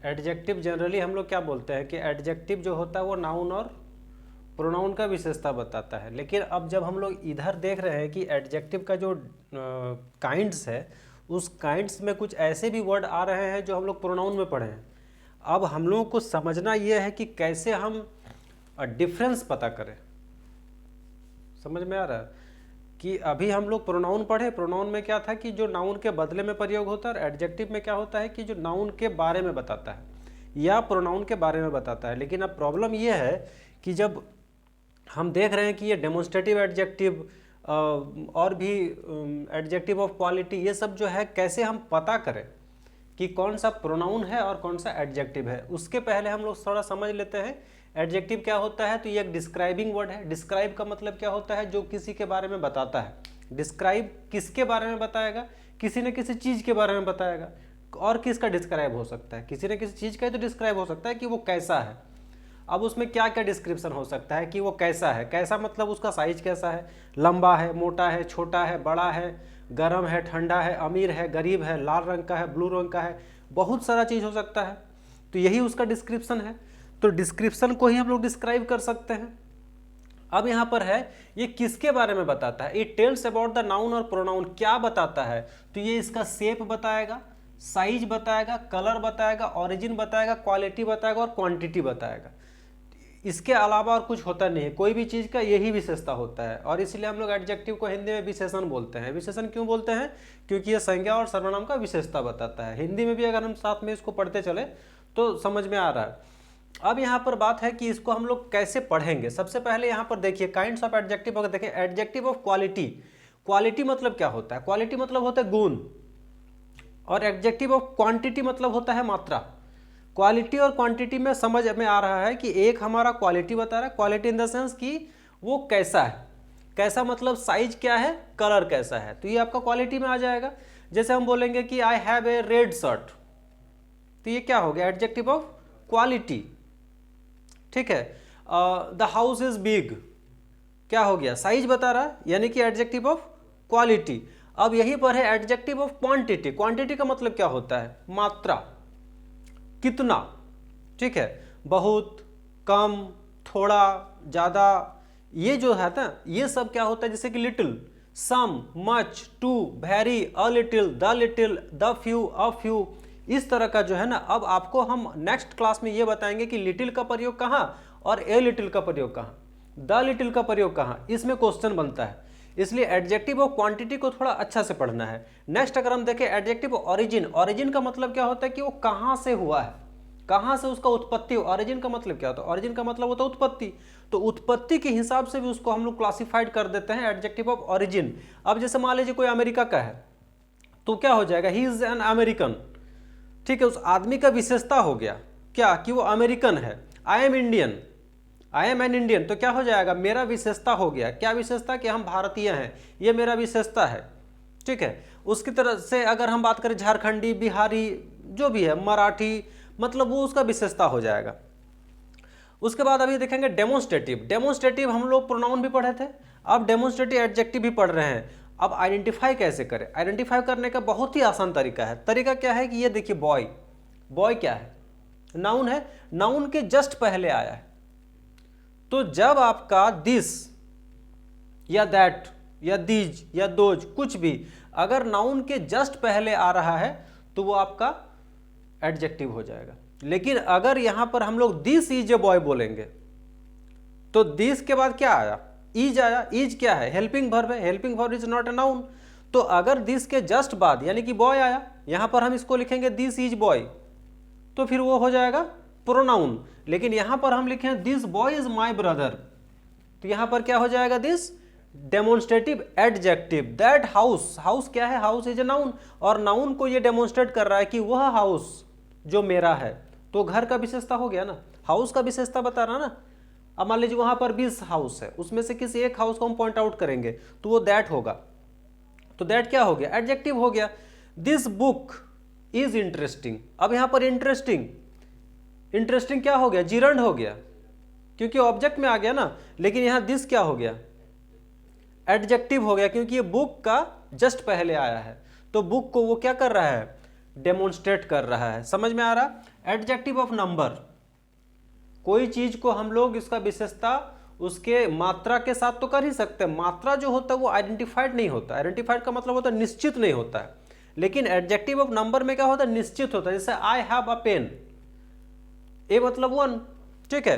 Adjective generally हम लोग क्या बोलते हैं कि एडजेक्टिव जो होता है वो नाउन और प्रोनाउन का विशेषता बताता है, लेकिन अब जब हम लोग इधर देख रहे हैं कि एडजेक्टिव का जो काइंड्स है उस काइंड्स में कुछ ऐसे भी वर्ड आ रहे हैं जो हम लोग प्रोनाउन में पढ़े हैं। अब हम लोगों को समझना यह है कि कैसे हम डिफरेंस पता करें। समझ में आ रहा है कि अभी हम लोग प्रोनाउन पढ़े, प्रोनाउन में क्या था कि जो नाउन के बदले में प्रयोग होता है, और एडजेक्टिव में क्या होता है कि जो नाउन के बारे में बताता है या प्रोनाउन के बारे में बताता है। लेकिन अब प्रॉब्लम यह है कि जब हम देख रहे हैं कि ये डेमोन्स्ट्रेटिव एडजेक्टिव और भी एडजेक्टिव ऑफ क्वालिटी, ये सब जो है कैसे हम पता करें कि कौन सा प्रोनाउन है और कौन सा एडजेक्टिव है। उसके पहले हम लोग थोड़ा समझ लेते हैं एडजेक्टिव क्या होता है। तो ये एक डिस्क्राइबिंग वर्ड है। डिस्क्राइब का मतलब क्या होता है, जो किसी के बारे में बताता है। डिस्क्राइब किसके बारे में बताएगा, किसी न किसी चीज़ के बारे में बताएगा। और किसका डिस्क्राइब हो सकता है, किसी न किसी चीज़ का ही तो डिस्क्राइब हो सकता है कि वो कैसा है। अब उसमें क्या क्या डिस्क्रिप्शन हो सकता है कि वो कैसा है। कैसा मतलब उसका साइज कैसा है, लंबा है, मोटा है, छोटा है, बड़ा है, गर्म है, ठंडा है, अमीर है, गरीब है, लाल रंग का है, ब्लू रंग का है, बहुत सारा चीज़ हो सकता है। तो यही उसका डिस्क्रिप्शन है। तो डिस्क्रिप्शन को ही हम लोग डिस्क्राइब कर सकते हैं। अब यहाँ पर है ये किसके बारे में बताता है, it tells about the noun और प्रोनाउन। क्या बताता है, तो ये इसका शेप बताएगा, साइज बताएगा, कलर बताएगा, ओरिजिन बताएगा, क्वालिटी बताएगा और क्वांटिटी बताएगा। इसके अलावा और कुछ होता नहीं है, कोई भी चीज़ का यही विशेषता होता है। और इसलिए हम लोग एडजेक्टिव को हिंदी में विशेषण बोलते हैं। विशेषण क्यों बोलते हैं, क्योंकि ये संज्ञा और सर्वनाम का विशेषता बताता है। हिंदी में भी अगर हम साथ में इसको पढ़ते चले तो समझ में आ रहा है। अब यहाँ पर बात है कि इसको हम लोग कैसे पढ़ेंगे। सबसे पहले यहाँ पर देखिए काइंड्स ऑफ एडजेक्टिव। अगर देखें एडजेक्टिव ऑफ क्वालिटी, क्वालिटी मतलब क्या होता है, क्वालिटी मतलब होता है गुण। और एडजेक्टिव ऑफ क्वांटिटी मतलब होता है मात्रा। क्वालिटी और क्वांटिटी में समझ में आ रहा है कि एक हमारा क्वालिटी बता रहा है, क्वालिटी इन द सेंस कि वो कैसा है। कैसा मतलब साइज क्या है, कलर कैसा है, तो ये आपका क्वालिटी में आ जाएगा। जैसे हम बोलेंगे कि I have a red shirt, तो ये क्या हो गया, एडजेक्टिव ऑफ क्वालिटी। ठीक है। द हाउस इज बिग, क्या हो गया, साइज बता रहा है, यानी कि एडजेक्टिव ऑफ क्वालिटी। अब यहीं पर है एडजेक्टिव ऑफ क्वांटिटी। क्वांटिटी का मतलब क्या होता है, मात्रा, कितना। ठीक है, बहुत, कम, थोड़ा, ज़्यादा, ये जो है ना ये सब क्या होता है, जैसे कि little, some, much, too, very, a little, the few, a few, इस तरह का जो है ना। अब आपको हम नेक्स्ट क्लास में ये बताएंगे कि लिटिल का प्रयोग कहाँ और ए लिटिल का प्रयोग कहाँ, द लिटिल का प्रयोग कहाँ, इसमें क्वेश्चन बनता है। इसलिए एडजेक्टिव ऑफ क्वांटिटी को थोड़ा अच्छा से पढ़ना है। नेक्स्ट अगर हम देखें एडजेक्टिव ऑरिजिन। ऑरिजिन का मतलब क्या होता है कि वो कहाँ से हुआ है, कहाँ से उसका उत्पत्ति। ऑरिजिन का मतलब क्या होता है, ऑरिजिन का मतलब होता है उत्पत्ति। तो उत्पत्ति के हिसाब से भी उसको हम लोग क्लासिफाइड कर देते हैं, एडजेक्टिव ऑफ ऑरिजिन। अब जैसे मान लीजिए कोई अमेरिका का है तो क्या हो जाएगा, ही इज एन अमेरिकन। ठीक है, उस आदमी का विशेषता हो गया क्या कि वो अमेरिकन है। I am Indian, I am an Indian, तो क्या हो जाएगा, मेरा विशेषता हो गया। क्या विशेषता, कि हम भारतीय हैं, ये मेरा विशेषता है। ठीक है, उसकी तरह से अगर हम बात करें झारखंडी, बिहारी, जो भी है, मराठी, मतलब वो उसका विशेषता हो जाएगा। उसके बाद अभी देखेंगे डेमोन्स्ट्रेटिव। डेमोन्स्ट्रेटिव हम लोग प्रोनाउन भी पढ़े थे, अब डेमोन्स्ट्रेटिव एडजेक्टिव भी पढ़ रहे हैं। अब आइडेंटिफाई कैसे करें, आइडेंटिफाई करने का बहुत ही आसान तरीका है। तरीका क्या है कि ये देखिए बॉय, बॉय क्या है, नाउन है, नाउन के जस्ट पहले आया है। तो जब आपका दिस या दैट या दीज या दोज कुछ भी अगर नाउन के जस्ट पहले आ रहा है तो वो आपका एडजेक्टिव हो जाएगा। लेकिन अगर यहां पर हम लोग दिस इज ए बॉय बोलेंगे तो दिस के बाद क्या आया, इज आया। इज क्या है, हेल्पिंग वर्ब है, helping verb is not a noun. तो अगर दिस के जस्ट बाद यानी कि बॉय आया, यहां पर हम इसको लिखेंगे दिस इज बॉय, तो फिर वो हो जाएगा प्रोनाउन। लेकिन यहां पर हम लिखें this boy is my brother, तो यहां पर क्या हो जाएगा, this demonstrative adjective. That house, house क्या है, हाउस इज ए नाउन, और नाउन को ये डेमोन्स्ट्रेट कर रहा है कि वह हाउस जो मेरा है, तो घर का विशेषता हो गया ना, हाउस का विशेषता बता रहा ना। अब मान लीजिए वहां पर 20 हाउस है, उसमें से किसी एक हाउस को हम पॉइंट आउट करेंगे तो वो दैट होगा। तो दैट क्या हो गया, एडजेक्टिव हो गया। दिस बुक इज इंटरेस्टिंग, अब यहां पर इंटरेस्टिंग, इंटरेस्टिंग क्या हो गया, जिरंड हो गया, क्योंकि ऑब्जेक्ट में आ गया ना। लेकिन यहां दिस क्या हो गया, एडजेक्टिव हो गया, क्योंकि ये बुक का जस्ट पहले आया है। तो बुक को वो क्या कर रहा है, डेमोन्स्ट्रेट कर रहा है। समझ में आ रहा, एडजेक्टिव ऑफ नंबर, कोई चीज को हम लोग इसका विशेषता उसके मात्रा के साथ तो कर ही सकते हैं। मात्रा जो होता है वो आइडेंटिफाइड नहीं होता, आइडेंटिफाइड का मतलब होता है निश्चित नहीं होता है, लेकिन एडजेक्टिव ऑफ नंबर में क्या होता है, निश्चित होता है। जैसे आई हैव अ पेन, ए मतलब 1, ठीक है,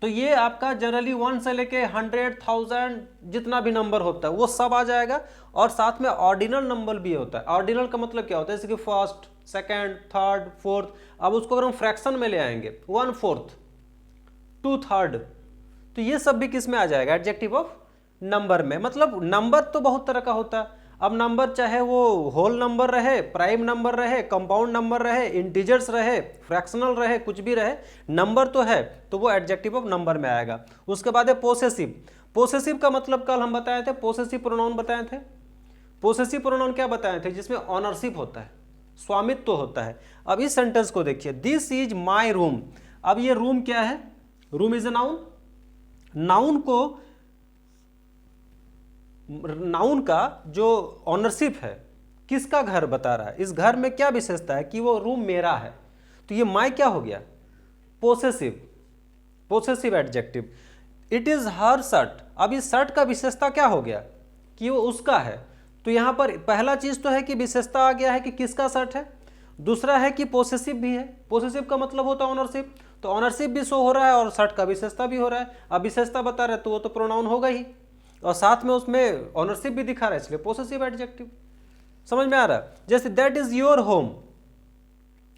तो ये आपका जनरली 1 से लेके 100, 1000 जितना भी नंबर होता है वो सब आ जाएगा। और साथ में ऑर्डिनल नंबर भी होता है। ऑर्डिनल का मतलब क्या होता है, जैसे कि फर्स्ट, सेकंड, थर्ड, फोर्थ। अब उसको अगर हम फ्रैक्शन में ले आएंगे 1/4, 2/3, तो ये सब भी किस में आ जाएगा, एडजेक्टिव ऑफ नंबर में। मतलब नंबर तो बहुत तरह का होता है। अब नंबर चाहे वो होल नंबर रहे, प्राइम नंबर रहे, कंपाउंड नंबर रहे, इंटीजर्स रहे, फ्रैक्शनल रहे, कुछ भी रहे, नंबर तो है, तो वो एडजेक्टिव ऑफ नंबर में आएगा। उसके बाद है पोसेसिव। पोसेसिव का मतलब कल हम बताए थे, पोसेसिव प्रोनाउन बताए थे। पोसेसिव प्रोनाउन क्या बताए थे, जिसमें ऑनरशिप होता है, स्वामित्व तो होता है। अब इस सेंटेंस को देखिए, दिस इज माई रूम। अब ये रूम क्या है, room is a noun. Noun को, नाउन का जो ऑनरशिप है, किसका घर बता रहा है, इस घर में क्या विशेषता है कि वो रूम मेरा है, तो ये माई क्या हो गया, possessive, possessive adjective. It is her shirt. अब इस शर्ट का विशेषता क्या हो गया कि वो उसका है, तो यहां पर पहला चीज तो है कि विशेषता आ गया है कि किसका शर्ट है, दूसरा है कि पोसेसिव भी है। पोसेसिव का मतलब होता है ऑनरशिप, तो ऑनरशिप भी शो हो रहा है और शर्ट का विशेषता भी हो रहा है। अब विशेषता बता रहे तो वो तो प्रोनाउन होगा ही, और साथ में उसमें ऑनरशिप भी दिखा रहा है, इसलिए पोसेसिव एडजेक्टिव। समझ में आ रहा है। जैसे दैट इज योर होम,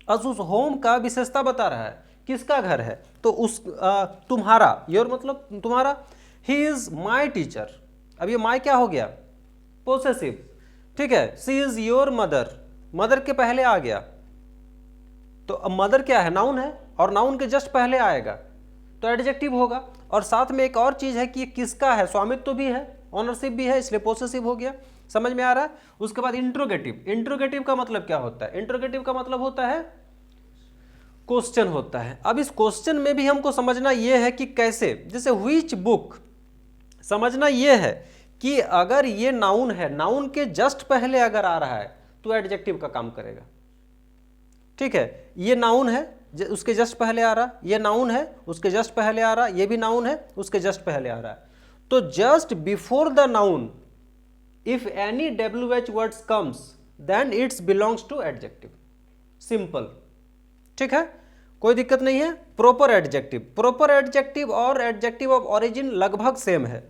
अब उस होम का विशेषता बता रहा है, किसका घर है, तो उस तुम्हारा, योर मतलब तुम्हारा। ही इज माई टीचर, अब ये माई क्या हो गया, पोसेसिव, ठीक है। सी इज योर मदर, मदर के पहले आ गया, तो अब मदर क्या है, नाउन है, और नाउन के जस्ट पहले आएगा तो एडजेक्टिव होगा। और साथ में एक और चीज है कि ये किसका है, स्वामित्व तो भी है, ऑनरशिप भी है, इसलिए पोसेसिव हो गया। समझ में आ रहा है। उसके बाद इंट्रोगेटिव। इंट्रोगेटिव का मतलब क्या होता है, इंट्रोगेटिव का मतलब होता है क्वेश्चन होता है। अब इस क्वेश्चन में भी हमको समझना यह है कि कैसे, जैसे व्हिच बुक, समझना यह है कि अगर ये नाउन है, नाउन के जस्ट पहले अगर आ रहा है तो एडजेक्टिव का काम करेगा, ठीक है। ये नाउन है, उसके जस्ट पहले आ रहा, ये नाउन है, उसके जस्ट पहले आ रहा, ये भी नाउन है, उसके जस्ट पहले आ रहा है, तो just before the noun if any WH words comes then its belongs to adjective, simple, ठीक है, कोई दिक्कत नहीं है। प्रॉपर एडजेक्टिव, प्रॉपर एडजेक्टिव और एडजेक्टिव ऑफ ओरिजिन लगभग सेम है,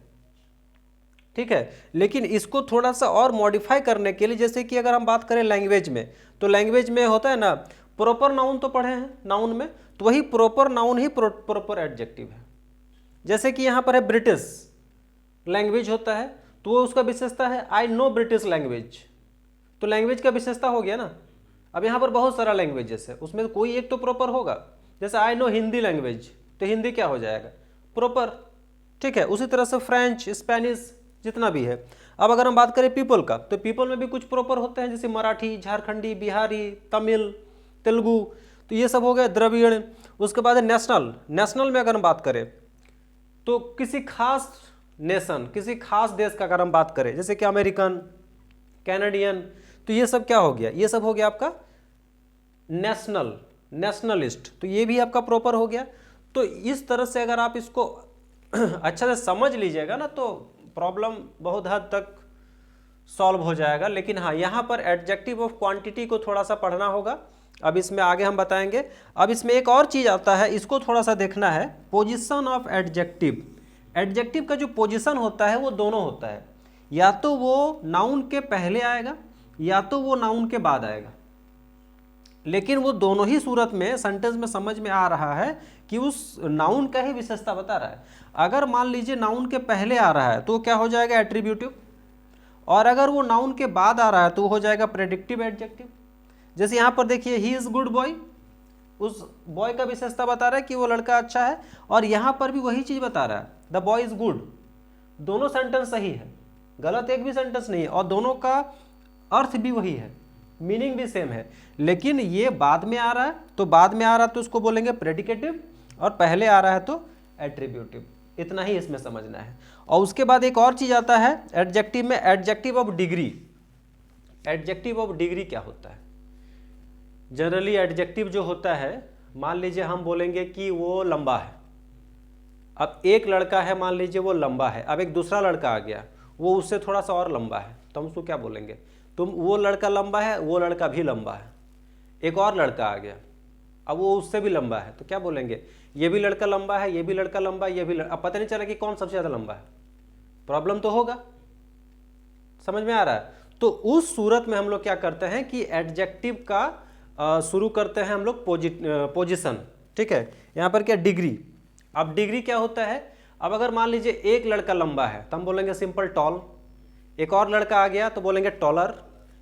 ठीक है, लेकिन इसको थोड़ा सा और मॉडिफाई करने के लिए, जैसे कि अगर हम बात करें लैंग्वेज में, तो लैंग्वेज में होता है ना, प्रॉपर नाउन तो पढ़े हैं नाउन में, तो वही प्रॉपर नाउन ही प्रॉपर एडजेक्टिव है। जैसे कि यहाँ पर है ब्रिटिश लैंग्वेज होता है, तो वो उसका विशेषता है आई नो ब्रिटिश लैंग्वेज, तो लैंग्वेज का विशेषता हो गया ना। अब यहाँ पर बहुत सारा लैंग्वेजेस है, उसमें कोई एक तो प्रॉपर होगा। जैसे आई नो हिंदी लैंग्वेज, तो हिंदी क्या हो जाएगा, प्रॉपर, ठीक है। उसी तरह से फ्रेंच, स्पेनिश, जितना भी है। अब अगर हम बात करें पीपल का, तो पीपल में भी कुछ प्रॉपर होते हैं, जैसे मराठी, झारखंडी, बिहारी, तमिल, तेलुगु, तो ये सब हो गया द्रविड़। उसके बाद है नेशनल। नेशनल में अगर हम बात करें तो किसी खास नेशन, किसी खास देश का अगर हम बात करें, जैसे कि अमेरिकन, कैनेडियन, तो ये सब क्या हो गया, ये सब हो गया आपका नेशनल, नेशनलिस्ट, तो ये भी आपका प्रॉपर हो गया। तो इस तरह से अगर आप इसको अच्छा से समझ लीजिएगा ना, तो प्रॉब्लम बहुत हद तक सॉल्व हो जाएगा। लेकिन हाँ, यहाँ पर एडजेक्टिव ऑफ क्वांटिटी को थोड़ा सा पढ़ना होगा, अब इसमें आगे हम बताएंगे। अब इसमें एक और चीज़ आता है, इसको थोड़ा सा देखना है, पोजीशन ऑफ एडजेक्टिव। एडजेक्टिव का जो पोजीशन होता है वो दोनों होता है, या तो वो नाउन के पहले आएगा या तो वो नाउन के बाद आएगा, लेकिन वो दोनों ही सूरत में सेंटेंस में समझ में आ रहा है कि उस नाउन का ही विशेषता बता रहा है। अगर मान लीजिए नाउन के पहले आ रहा है तो क्या हो जाएगा, एट्रीब्यूटिव, और अगर वो नाउन के बाद आ रहा है तो हो जाएगा प्रेडिक्टिव एडजेक्टिव। जैसे यहाँ पर देखिए, ही इज गुड बॉय, उस बॉय का विशेषता बता रहा है कि वो लड़का अच्छा है, और यहाँ पर भी वही चीज बता रहा है, द बॉय इज गुड। दोनों सेंटेंस सही है, गलत एक भी सेंटेंस नहीं है, और दोनों का अर्थ भी वही है, मीनिंग भी सेम है। लेकिन ये बाद में आ रहा है, तो बाद में आ रहा है तो उसको बोलेंगे प्रेडिकेटिव, और पहले आ रहा है तो एट्रीब्यूटिव। इतना ही इसमें समझना है। और उसके बाद एक और चीज आता है एडजेक्टिव में, adjective of degree. Adjective of degree क्या होता है, जनरली एडजेक्टिव जो होता है, मान लीजिए हम बोलेंगे कि वो लंबा है। अब एक लड़का है, मान लीजिए वो लंबा है, अब एक दूसरा लड़का आ गया, वो उससे थोड़ा सा और लंबा है, तो हम उसको क्या बोलेंगे? तुम, वो लड़का लंबा है, वो लड़का भी लंबा है, एक और लड़का आ गया, अब वो उससे भी लंबा है, तो क्या बोलेंगे? ये भी लड़का लंबा है, ये भी लड़का लंबा है, ये भी अब पता नहीं चला कि कौन सबसे ज़्यादा लंबा है। प्रॉब्लम तो होगा, समझ में आ रहा है? तो उस सूरत में हम लोग क्या करते हैं कि एडजेक्टिव का शुरू करते हैं हम लोग पोजीशन। ठीक है, यहाँ पर क्या, डिग्री। अब डिग्री क्या होता है? अब अगर मान लीजिए एक लड़का लंबा है तो हम बोलेंगे सिंपल टॉल, एक और लड़का आ गया तो बोलेंगे टॉलर,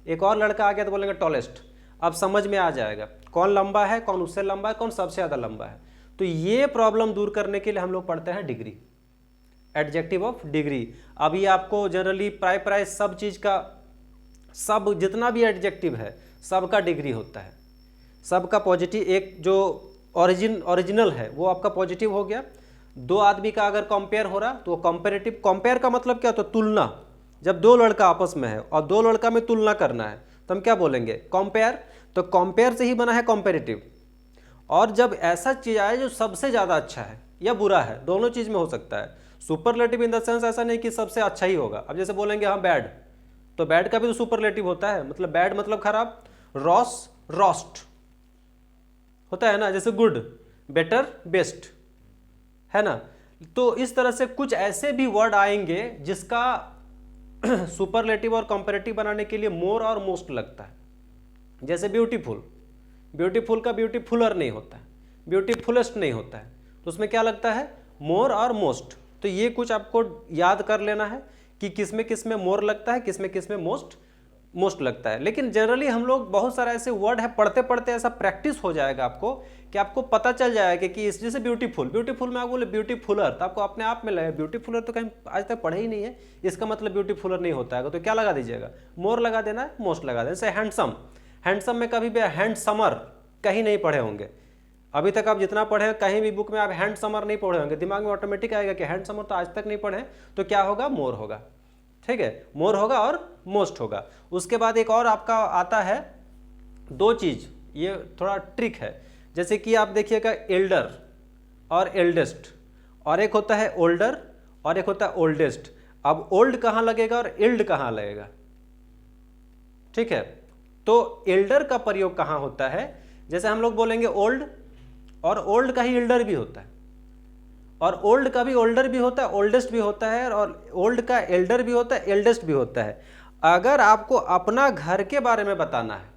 एक और लड़का आ गया तो बोलेंगे टॉलेस्ट। अब समझ में आ जाएगा कौन लंबा है, कौन उससे लंबा है, कौन सबसे ज़्यादा लंबा है। तो ये प्रॉब्लम दूर करने के लिए हम लोग पढ़ते हैं डिग्री, एडजेक्टिव ऑफ डिग्री। अभी आपको जनरली प्राय सब चीज़ का, सब जितना भी एडजेक्टिव है सबका डिग्री होता है, सबका पॉजिटिव। एक जो ओरिजिनल है वो आपका पॉजिटिव हो गया। दो आदमी का अगर कंपेयर हो रहा तो वो कंपेरेटिव। कंपेयर का मतलब क्या होता है? तुलना। जब दो लड़का आपस में है और दो लड़का में तुलना करना है तो हम क्या बोलेंगे? कंपेयर। तो कंपेयर से ही बना है कंपेरेटिव। और जब ऐसा चीज़ आए जो सबसे ज़्यादा अच्छा है या बुरा है, दोनों चीज़ में हो सकता है। सुपरलेटिव इन द सेंस ऐसा नहीं कि सबसे अच्छा ही होगा। अब जैसे बोलेंगे हाँ बैड, तो बैड का भी तो सुपरलेटिव होता है, मतलब बैड मतलब खराब। रॉस, रोस्ट होता है ना, जैसे गुड, बेटर, बेस्ट, है ना। तो इस तरह से कुछ ऐसे भी वर्ड आएंगे जिसका सुपरलेटिव और कंपैरेटिव बनाने के लिए मोर और मोस्ट लगता है। जैसे ब्यूटीफुल, ब्यूटीफुल का ब्यूटीफुलर नहीं होता है, ब्यूटीफुलेस्ट नहीं होता है, तो उसमें क्या लगता है? मोर और मोस्ट। तो ये कुछ आपको याद कर लेना है कि किस में मोर लगता है, किस में मोस्ट लगता है। लेकिन जनरली हम लोग बहुत सारे ऐसे वर्ड है, पढ़ते पढ़ते ऐसा प्रैक्टिस हो जाएगा आपको कि आपको पता चल जाएगा कि इस, जैसे ब्यूटीफुल, ब्यूटीफुल में आप बोले ब्यूटीफुलर, तो आपको अपने आप में लगे ब्यूटीफुलर तो कहीं आज तक पढ़े ही नहीं है, इसका मतलब ब्यूटीफुलर नहीं होता है। तो क्या लगा दीजिएगा? मोर लगा देना है, मोस्ट लगा देना। जैसे हैंडसम, हैंडसम में कभी भी हैंडसमर कहीं नहीं पढ़े होंगे अभी तक। आप जितना पढ़े कहीं भी बुक में आप हैंडसमर नहीं पढ़े होंगे, दिमाग में ऑटोमेटिक आएगा कि हैंडसमर तो आज तक नहीं पढ़े, तो क्या होगा? मोर होगा। ठीक है, मोर होगा और मोस्ट होगा। उसके बाद एक और आपका आता है, दो चीज, ये थोड़ा ट्रिक है। जैसे कि आप देखिएगा एल्डर और एल्डेस्ट, और एक होता है ओल्डर और एक होता है ओल्डेस्ट। अब ओल्ड कहाँ लगेगा और एल्ड कहाँ लगेगा? ठीक है, तो एल्डर का प्रयोग कहाँ होता है? जैसे हम लोग बोलेंगे ओल्ड, और ओल्ड का ही एल्डर भी होता है, और ओल्ड का भी ओल्डर भी होता है, ओल्डेस्ट भी होता है, और ओल्ड का एल्डर भी होता है, एल्डेस्ट भी होता है। अगर आपको अपना घर के बारे में बताना है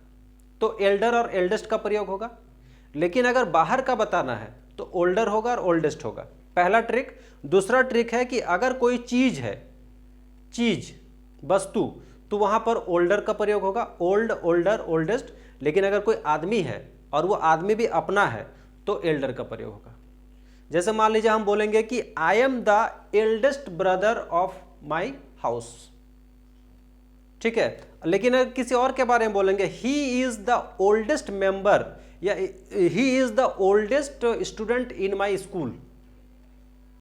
तो एल्डर और एल्डेस्ट का प्रयोग होगा, लेकिन अगर बाहर का बताना है तो ओल्डर होगा और ओल्डेस्ट होगा। पहला ट्रिक। दूसरा ट्रिक है कि अगर कोई चीज है, चीज, वस्तु, तो वहां पर ओल्डर का प्रयोग होगा, ओल्ड, ओल्डर, ओल्डेस्ट। लेकिन अगर कोई आदमी है और वो आदमी भी अपना है तो एल्डर का प्रयोग होगा। जैसे मान लीजिए हम बोलेंगे कि I am the eldest brother of my house. ठीक है, लेकिन अगर किसी और के बारे में बोलेंगे he is the oldest member, या he is the oldest student in my school,